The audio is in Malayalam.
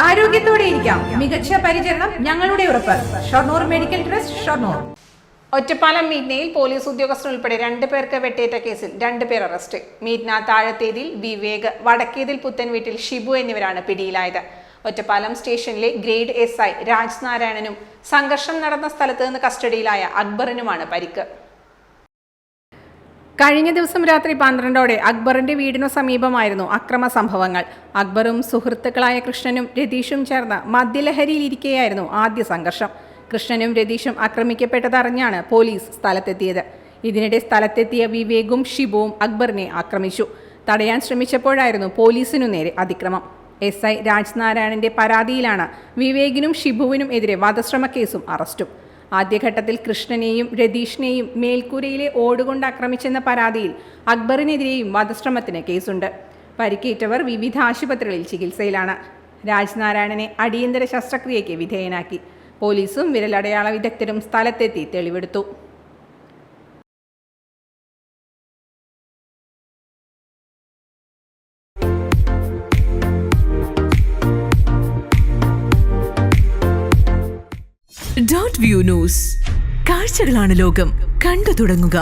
ആരോഗ്യത്തോടെ ഇരിക്കാം. മികച്ച പരിചരണം ഞങ്ങളുടെ ഉറപ്പ്. Shoranur medical trust, Shoranur. ഒറ്റപ്പാലം മീറ്റ്നയിൽ പോലീസ് ഉദ്യോഗസ്ഥർ ഉൾപ്പെടെ 2 പേർക്ക് വെട്ടേറ്റ കേസിൽ 2 പേർ അറസ്റ്റ്. മീറ്റ്ന താഴത്തേതിൽ വിവേക്, വടക്കേതിൽ പുത്തൻ വീട്ടിൽ ഷിബു എന്നിവരാണ് പിടിയിലായത്. ഒറ്റപ്പാലം സ്റ്റേഷനിലെ ഗ്രേഡ് SI രാജ് നാരായണനും സംഘർഷം നടന്ന സ്ഥലത്ത് നിന്ന് കസ്റ്റഡിയിലായ അക്ബറിനുമാണ് പരിക്ക്. കഴിഞ്ഞ ദിവസം രാത്രി 12ഓടെ അക്ബറിന്റെ വീടിനു സമീപമായിരുന്നു അക്രമ സംഭവങ്ങൾ. അക്ബറും സുഹൃത്തുക്കളായ കൃഷ്ണനും രതീഷും ചേർന്ന് മദ്യലഹരിയിലിരിക്കെയായിരുന്നു ആദ്യ സംഘർഷം. കൃഷ്ണനും രതീഷും ആക്രമിക്കപ്പെട്ടതറിഞ്ഞാണ് പോലീസ് സ്ഥലത്തെത്തിയത്. ഇതിനിടെ സ്ഥലത്തെത്തിയ വിവേകും ഷിബുവും അക്ബറിനെ ആക്രമിച്ചു. തടയാൻ ശ്രമിച്ചപ്പോഴായിരുന്നു പോലീസിനു നേരെ അതിക്രമം. SI രാജ് നാരായണന്റെ പരാതിയിലാണ് വിവേകിനും ഷിബുവിനും എതിരെ വധശ്രമ കേസും അറസ്റ്റും. ആദ്യഘട്ടത്തിൽ കൃഷ്ണനെയും രതീഷിനെയും മേൽക്കൂരയിലെ ഓടുകൊണ്ട് ആക്രമിച്ചെന്ന പരാതിയിൽ അക്ബറിനെതിരെയും വധശ്രമത്തിന് കേസുണ്ട്. പരിക്കേറ്റവർ വിവിധ ആശുപത്രികളിൽ ചികിത്സയിലാണ്. രാജ് നാരായണനെ അടിയന്തര ശസ്ത്രക്രിയയ്ക്ക് വിധേയനാക്കി. പോലീസും വിരലടയാള വിദഗ്ധരും സ്ഥലത്തെത്തി തെളിവെടുത്തു. .view news. കാഴ്ചകളാണ് ലോകം. കണ്ടു തുടങ്ങുക.